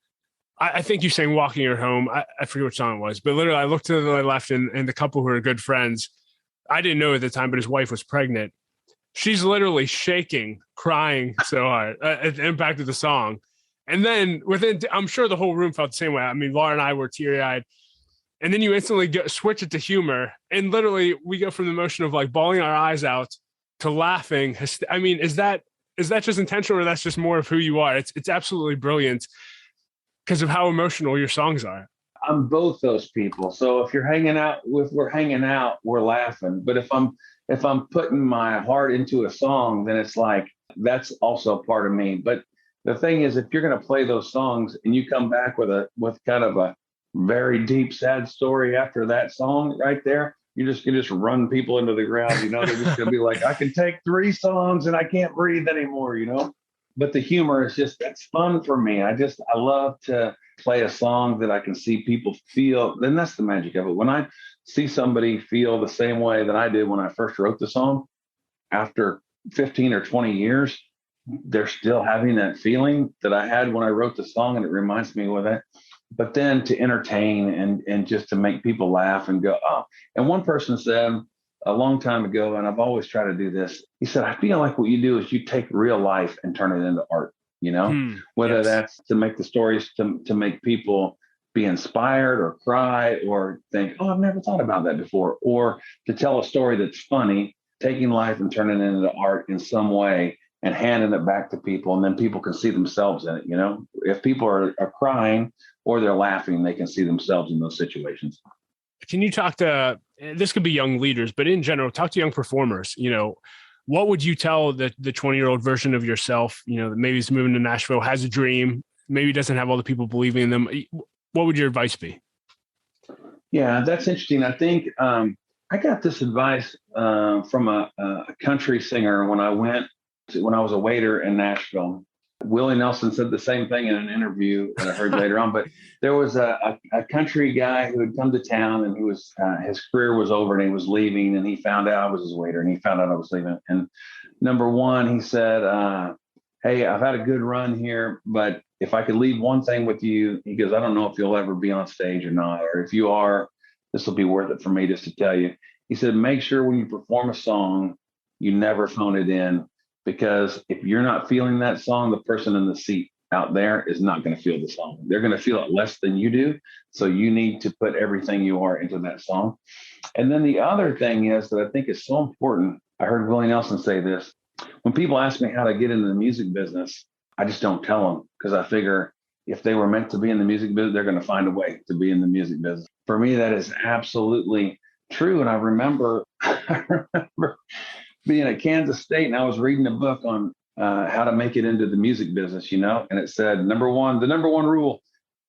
I think you sang "Walking Her Home." I forget what song it was, but literally I looked to the left, and the couple who are good friends, I didn't know at the time, but his wife was pregnant. She's literally shaking, crying so hard at the impact of the song. And then I'm sure the whole room felt the same way. I mean, Laura and I were teary-eyed. And then you instantly switch it to humor. And literally we go from the motion of like bawling our eyes out to laughing. I mean, is that just intentional, or that's just more of who you are? It's absolutely brilliant because of how emotional your songs are. I'm both those people. So if we're hanging out, we're laughing. But if I'm putting my heart into a song, then it's like, that's also part of me. But the thing is, if you're going to play those songs and you come back with kind of a very deep, sad story after that song right there, you can just run people into the ground. They're just going to be like, I can take 3 songs and I can't breathe anymore, But the humor is that's fun for me. I love to play a song that I can see people feel. Then that's the magic of it. When see somebody feel the same way that I did when I first wrote the song, after 15 or 20 years, they're still having that feeling that I had when I wrote the song, and it reminds me of that. But then to entertain and just to make people laugh and go, oh. And one person said a long time ago, and I've always tried to do this, he said, I feel like what you do is you take real life and turn it into art, whether that's to make the stories to make people be inspired or cry or think, oh, I've never thought about that before, or to tell a story that's funny, taking life and turning it into art in some way and handing it back to people. And then people can see themselves in it. If people are crying or they're laughing, they can see themselves in those situations. Can you talk to, this could be young leaders, but in general, talk to young performers. What would you tell the 20-year-old version of yourself, that maybe is moving to Nashville, has a dream, maybe doesn't have all the people believing in them? What would your advice be? Yeah, that's interesting. I think I got this advice from a country singer when I was a waiter in Nashville. Willie Nelson said the same thing in an interview that I heard later on. But there was a country guy who had come to town, and he was his career was over, and he was leaving, and he found out I was his waiter, and he found out I was leaving. And number one, he said, hey, I've had a good run here, but if I could leave one thing with you, he goes, I don't know if you'll ever be on stage or not, or if you are, this will be worth it for me just to tell you. He said, make sure when you perform a song, you never phone it in, because if you're not feeling that song, the person in the seat out there is not going to feel the song. They're going to feel it less than you do. So you need to put everything you are into that song. And then the other thing is that I think is so important. I heard Willie Nelson say this. When people ask me how to get into the music business, I just don't tell them, because I figure if they were meant to be in the music business, they're going to find a way to be in the music business. For me, that is absolutely true. And I remember being at Kansas State, and I was reading a book on how to make it into the music business, and it said, the number one rule,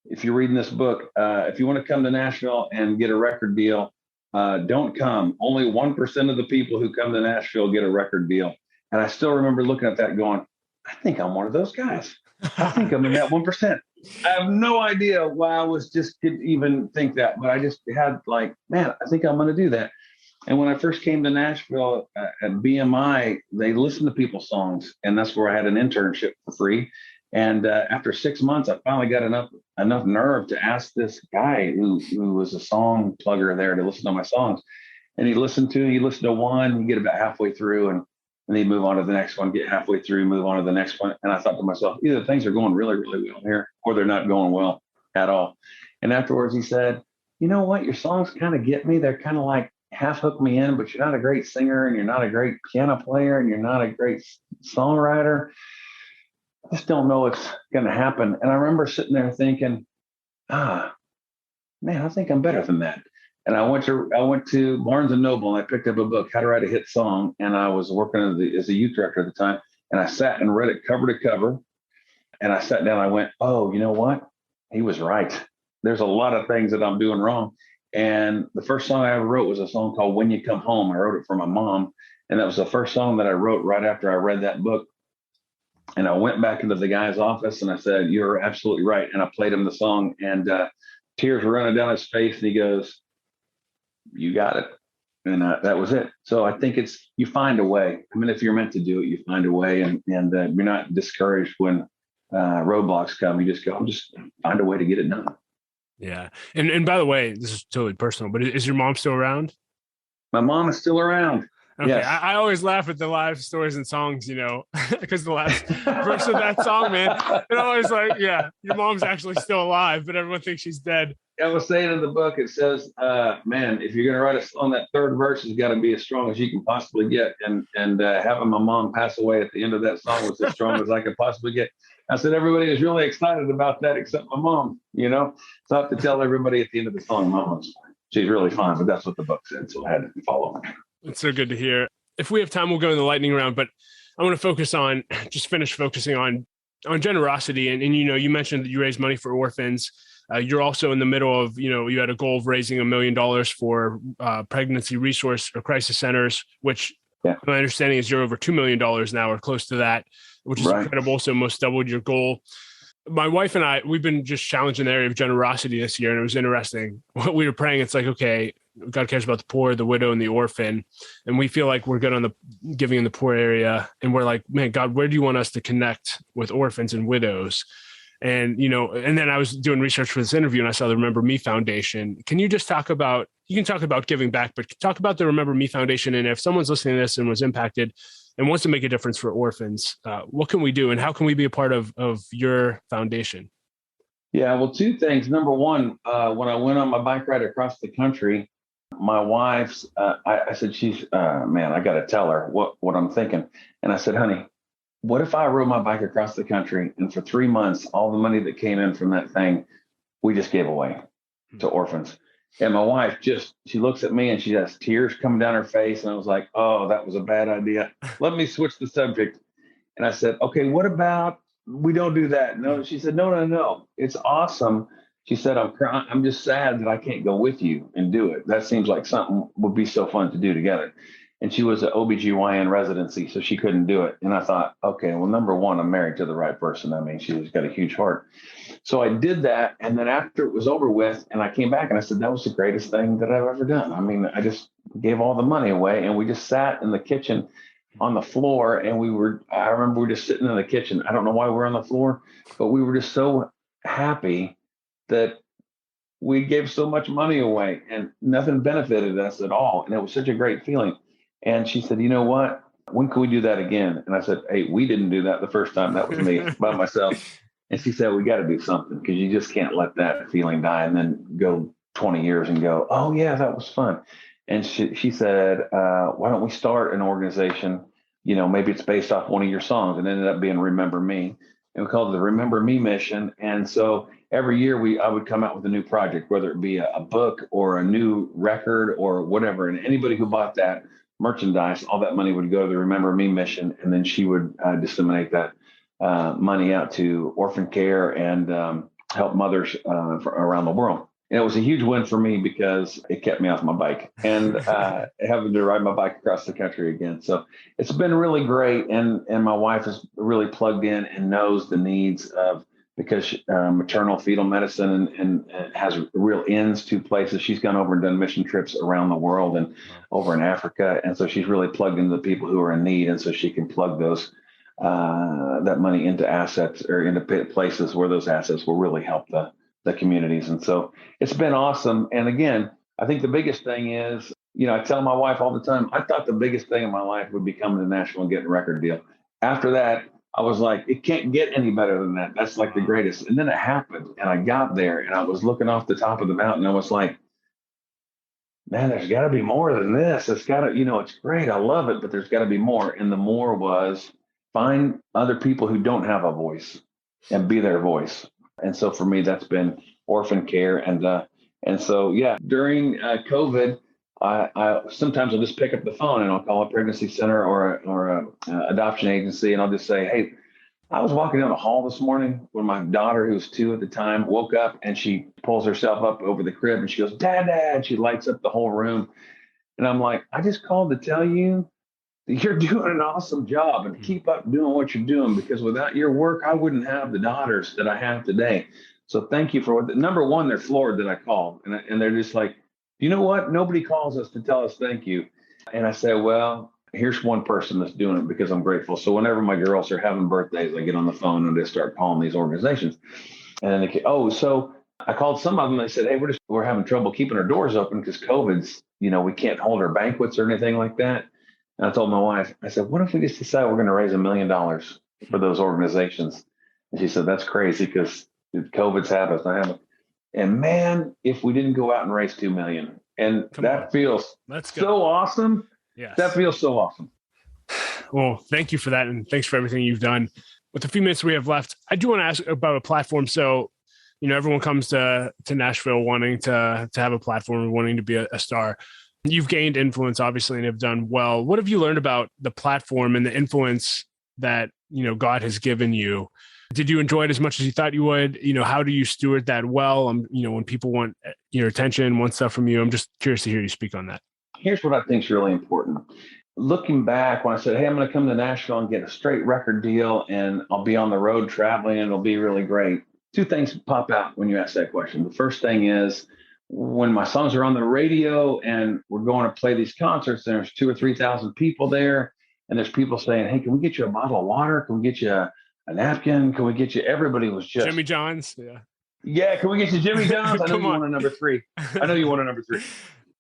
if you're reading this book, if you want to come to Nashville and get a record deal, don't come. Only 1% of the people who come to Nashville get a record deal. And I still remember looking at that going, I think I'm one of those guys. I think I'm in that 1%. I have no idea why I was just could even think that, but I just had like, man, I think I'm going to do that. And when I first came to Nashville at BMI, they listened to people's songs, and that's where I had an internship for free. And after 6 months, I finally got enough nerve to ask this guy who was a song plugger there to listen to my songs. And he listened to one, you get about halfway through, and he'd move on to the next one, get halfway through, move on to the next one. And I thought to myself, either things are going really, really well here, or they're not going well at all. And afterwards he said, you know what, your songs kind of get me. They're kind of like half hook me in, but you're not a great singer, and you're not a great piano player, and you're not a great songwriter. I just don't know what's going to happen. And I remember sitting there thinking, man, I think I'm better than that. And I went to Barnes and Noble, and I picked up a book, How to Write a Hit Song. And I was working as a youth director at the time. And I sat and read it cover to cover. And I sat down, and I went, oh, you know what? He was right. There's a lot of things that I'm doing wrong. And the first song I ever wrote was a song called When You Come Home. I wrote it for my mom. And that was the first song that I wrote right after I read that book. And I went back into the guy's office, and I said, you're absolutely right. And I played him the song, and tears were running down his face. And he goes, you got it. And that was it. So I think you find a way. I mean, if you're meant to do it, you find a way, and you're not discouraged when roadblocks come. You just go, just find a way to get it done. Yeah. And by the way, this is totally personal, but is your mom still around? My mom is still around. Okay. Yes. I always laugh at the live stories and songs, because the last verse of that song, man, they're always like, yeah, your mom's actually still alive, but everyone thinks she's dead. I was saying in the book, it says, man, if you're going to write a song, that third verse has got to be as strong as you can possibly get. And having my mom pass away at the end of that song was as strong as I could possibly get. I said, everybody is really excited about that except my mom, So I have to tell everybody at the end of the song, Mom's fine. She's really fine, but that's what the book said. So I had to follow. It's so good to hear. If we have time, we'll go in the lightning round, but I want to finish focusing on generosity. And you mentioned that you raise money for orphans. You're also in the middle of, you had a goal of raising $1 million for pregnancy resource or crisis centers, which my understanding is you're over $2 million now or close to that, which is incredible. So almost doubled your goal. My wife and I, we've been just challenging the area of generosity this year. And it was interesting. What we were praying, it's like, okay, God cares about the poor, the widow, and the orphan. And we feel like we're good on the giving in the poor area. And we're like, man, God, where do you want us to connect with orphans and widows? And, and then I was doing research for this interview and I saw the Remember Me Foundation. Can you just talk about, you can talk about giving back, but talk about the Remember Me Foundation. And if someone's listening to this and was impacted and wants to make a difference for orphans, what can we do? And how can we be a part of your foundation? Yeah, well, two things. Number one, when I went on my bike ride across the country, my wife's, I said, man, I got to tell her what I'm thinking. And I said, honey, what if I rode my bike across the country and for 3 months, all the money that came in from that thing, we just gave away to orphans? And my wife she looks at me and she has tears coming down her face. And I was like, oh, that was a bad idea. Let me switch the subject. And I said, okay, what about we don't do that? No, she said, no. It's awesome. She said, I'm just sad that I can't go with you and do it. That seems like something would be so fun to do together. And she was an OBGYN residency, so she couldn't do it. And I thought, okay, well, number one, I'm married to the right person. I mean, she's got a huge heart. So I did that. And then after it was over with, and I came back and I said, that was the greatest thing that I've ever done. I mean, I just gave all the money away and we just sat in the kitchen on the floor. And I remember we were just sitting in the kitchen. I don't know why we're on the floor, but we were just so happy that we gave so much money away and nothing benefited us at all. And it was such a great feeling. And she said, you know what? When can we do that again? And I said, hey, we didn't do that the first time. That was me by myself. And she said, we got to do something because you just can't let that feeling die and then go 20 years and go, oh, yeah, that was fun. And she said, why don't we start an organization? Maybe it's based off one of your songs, and it ended up being Remember Me. And we called it the Remember Me Mission. And so every year I would come out with a new project, whether it be a book or a new record or whatever. And anybody who bought that merchandise, all that money would go to the Remember Me Mission, and then she would disseminate that money out to orphan care and help mothers around the world. And it was a huge win for me because it kept me off my bike and having to ride my bike across the country again. So it's been really great, and my wife is really plugged in and knows the needs of, because maternal fetal medicine and has real ends to places. She's gone over and done mission trips around the world and over in Africa. And so she's really plugged into the people who are in need. And so she can plug that money into assets or into places where those assets will really help the communities. And so it's been awesome. And again, I think the biggest thing is, I tell my wife all the time, I thought the biggest thing in my life would be coming to Nashville and getting a record deal. After that, I was like, it can't get any better than that. That's like the greatest. And then it happened. And I got there and I was looking off the top of the mountain. I was like, man, there's got to be more than this. It's got to, it's great. I love it, but there's got to be more. And the more was find other people who don't have a voice and be their voice. And so for me, that's been orphan care. And so, yeah, during COVID, I sometimes I'll just pick up the phone and I'll call a pregnancy center or a adoption agency, and I'll just say, hey, I was walking down the hall this morning when my daughter, who was 2 at the time, woke up and she pulls herself up over the crib and she goes, Dad, she lights up the whole room. And I'm like, I just called to tell you that you're doing an awesome job and keep up doing what you're doing, because without your work, I wouldn't have the daughters that I have today. So thank you for number one, they're floored that I called, and they're just like, you know what? Nobody calls us to tell us thank you. And I say, well, here's one person that's doing it because I'm grateful. So whenever my girls are having birthdays, I get on the phone and they start calling these organizations. And then so I called some of them. They said, hey, we're having trouble keeping our doors open because COVID's, we can't hold our banquets or anything like that. And I told my wife, I said, what if we just decide we're going to raise $1 million for those organizations? And she said, that's crazy because COVID's happened. And man, if we didn't go out and raise 2 million, and that feels so awesome. Yes. That feels so awesome. Well, thank you for that. And thanks for everything you've done. With the few minutes we have left, I do want to ask about a platform. So, everyone comes to Nashville wanting to have a platform, wanting to be a star. You've gained influence, obviously, and have done well. What have you learned about the platform and the influence that, God has given you? Did you enjoy it as much as you thought you would? How do you steward that well? When people want your attention, want stuff from you, I'm just curious to hear you speak on that. Here's what I think is really important. Looking back, when I said, hey, I'm going to come to Nashville and get a straight record deal and I'll be on the road traveling and it'll be really great. 2 things pop out when you ask that question. The first thing is when my songs are on the radio and we're going to play these concerts, and there's 2,000 or 3,000 people there, and there's people saying, "Hey, can we get you a bottle of water? Can we get you a napkin? Can we get you?" Everybody was just Jimmy John's. Yeah. Yeah, can we get you Jimmy John's? I know Come you on. want a number 3. I know you want a number 3.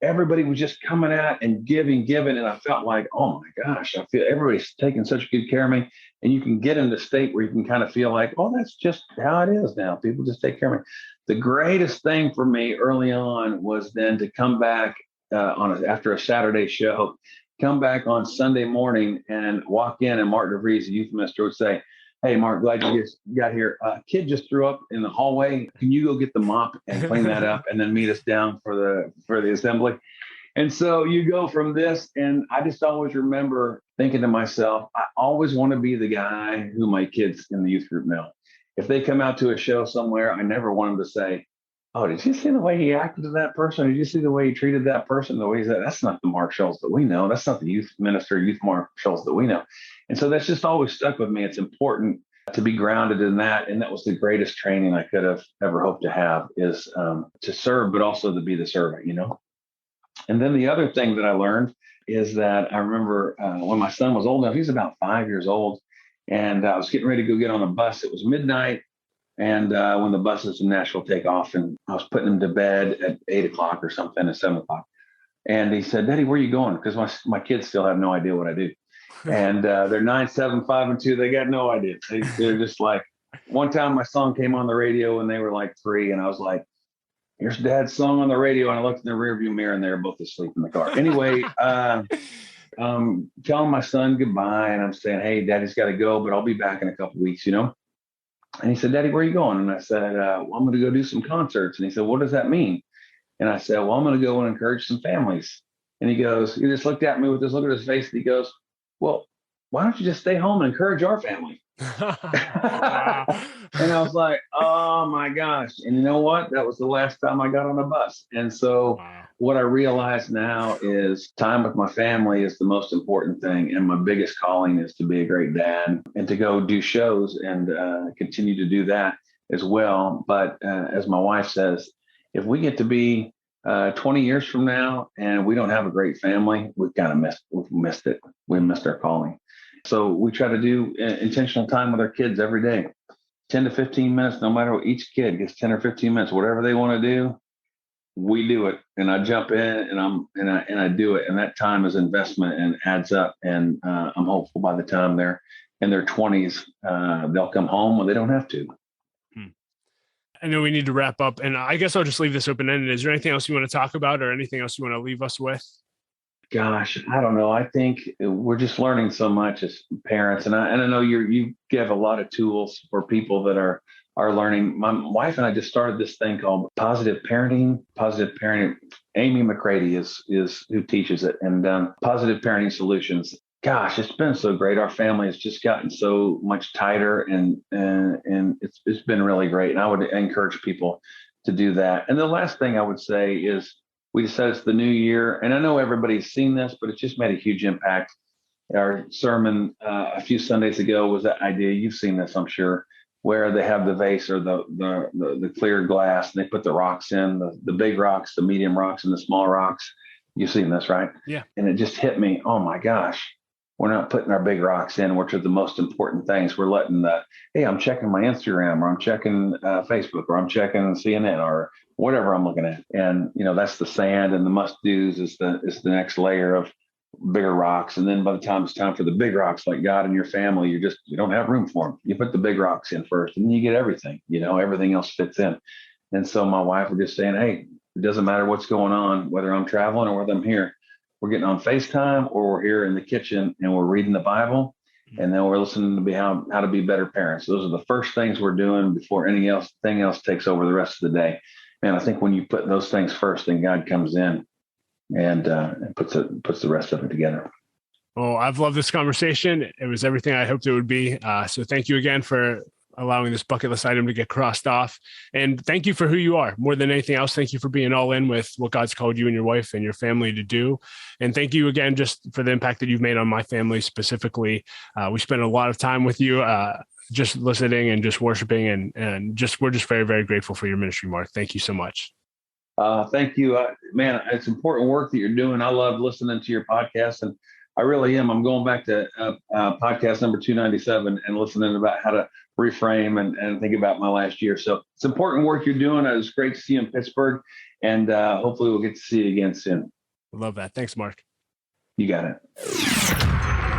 Everybody was just coming out and giving, and I felt like, oh my gosh, I feel everybody's taking such good care of me. And you can get in the state where you can kind of feel like, oh, that's just how it is now. People just take care of me. The greatest thing for me early on was then to come back after a Saturday show, come back on Sunday morning and walk in, and Mark DeVries, the youth minister, would say, "Hey, Mark, glad you just got here. Kid just threw up in the hallway. Can you go get the mop and clean that up, and then meet us down for the assembly?" And so you go from this, and I just always remember thinking to myself, I always want to be the guy who my kids in the youth group know. If they come out to a show somewhere, I never want them to say, "Oh, did you see the way he acted to that person? Did you see the way he treated that person? The way he's that? That's not the Mark Schultz that we know. That's not the youth minister, youth Mark Schultz that we know." And so that's just always stuck with me. It's important to be grounded in that. And that was the greatest training I could have ever hoped to have, is to serve, but also to be the servant, And then the other thing that I learned is that I remember when my son was old enough, he was about 5 years old, and I was getting ready to go get on a bus. It was midnight. And when the buses in Nashville take off, and I was putting him to bed at 8 o'clock or something, at 7 o'clock. And he said, "Daddy, where are you going?" Because my kids still have no idea what I do. And they're 9, 7, 5, and 2. They got no idea. They're just like, one time my song came on the radio when they were like 3, and I was like, "Here's Dad's song on the radio." And I looked in the rearview mirror, and they were both asleep in the car. Anyway, telling my son goodbye, and I'm saying, "Hey, Daddy's got to go, but I'll be back in a couple weeks, And he said, "Daddy, where are you going?" And I said, "Well, I'm going to go do some concerts." And he said, "What does that mean?" And I said, "Well, I'm going to go and encourage some families." And he just looked at me with this look at his face, and he goes, "Well, why don't you just stay home and encourage our family?" Wow. And I was like, oh my gosh. And you know what? That was the last time I got on a bus. And so what I realize now is time with my family is the most important thing. And my biggest calling is to be a great dad and to go do shows and continue to do that as well. But as my wife says, if we get to be 20 years from now and we don't have a great family, we've missed it. We missed our calling. So we try to do intentional time with our kids every day, 10 to 15 minutes, no matter what. Each kid gets 10 or 15 minutes, whatever they want to do, we do it. And I jump in and I do it. And that time is investment and adds up. And I'm hopeful by the time they're in their 20s, they'll come home when they don't have to. I know we need to wrap up, and I guess I'll just leave this open-ended. Is there anything else you want to talk about, or anything else you want to leave us with? Gosh, I don't know. I think we're just learning so much as parents, and I know you give a lot of tools for people that are learning. My wife and I just started this thing called Positive Parenting. Positive Parenting. Amy McCready is who teaches it, and Positive Parenting Solutions. Gosh, it's been so great. Our family has just gotten so much tighter, and it's been really great. And I would encourage people to do that. And the last thing I would say is, we decided it's the new year, and I know everybody's seen this, but it just made a huge impact. Our sermon a few Sundays ago was that idea. You've seen this, I'm sure, where they have the vase or the clear glass, and they put the rocks in, the big rocks, the medium rocks, and the small rocks. You've seen this, right? Yeah. And it just hit me. Oh my gosh, we're not putting our big rocks in, which are the most important things. We're letting hey, I'm checking my Instagram, or I'm checking Facebook, or I'm checking CNN, or whatever I'm looking at. And, that's the sand, and the must-dos is the next layer of bigger rocks. And then by the time it's time for the big rocks, like God and your family, you don't have room for them. You put the big rocks in first, and then you get everything, everything else fits in. And so my wife was just saying, hey, it doesn't matter what's going on, whether I'm traveling or whether I'm here, we're getting on FaceTime, or we're here in the kitchen and we're reading the Bible. And then we're listening to how to be better parents. Those are the first things we're doing before anything else takes over the rest of the day. And I think when you put those things first, then God comes in and puts the rest of it together. Well, I've loved this conversation. It was everything I hoped it would be. So thank you again for allowing this bucket list item to get crossed off. And thank you for who you are. More than anything else, thank you for being all in with what God's called you and your wife and your family to do. And thank you again just for the impact that you've made on my family specifically. We spent a lot of time with you just listening and just worshiping, and we're just very, very grateful for your ministry, Mark. Thank you so much. Thank you. Man, it's important work that you're doing. I love listening to your podcast, and I really am. I'm going back to podcast number 297 and listening about how to reframe and think about my last year. So it's important work you're doing. It was great to see you in Pittsburgh, and hopefully we'll get to see you again soon. Love that. Thanks, Mark. You got it.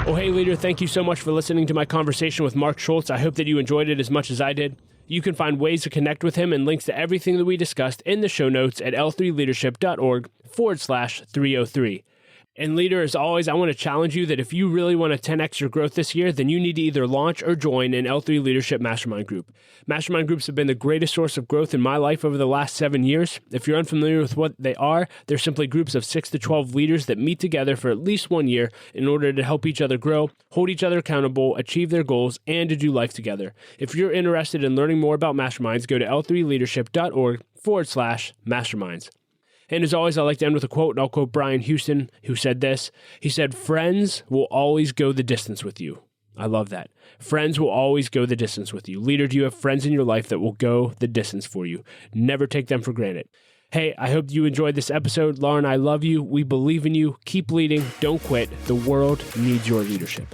Well, hey, leader, thank you so much for listening to my conversation with Mark Schultz. I hope that you enjoyed it as much as I did. You can find ways to connect with him and links to everything that we discussed in the show notes at l3leadership.org/303. And leader, as always, I want to challenge you that if you really want to 10x your growth this year, then you need to either launch or join an L3 Leadership Mastermind Group. Mastermind groups have been the greatest source of growth in my life over the last 7 years. If you're unfamiliar with what they are, they're simply groups of 6 to 12 leaders that meet together for at least 1 year in order to help each other grow, hold each other accountable, achieve their goals, and to do life together. If you're interested in learning more about masterminds, go to l3leadership.org/masterminds. And as always, I like to end with a quote, and I'll quote Brian Houston, who said this. He said, "Friends will always go the distance with you." I love that. Friends will always go the distance with you. Leader, do you have friends in your life that will go the distance for you? Never take them for granted. Hey, I hope you enjoyed this episode. Lauren, I love you. We believe in you. Keep leading. Don't quit. The world needs your leadership.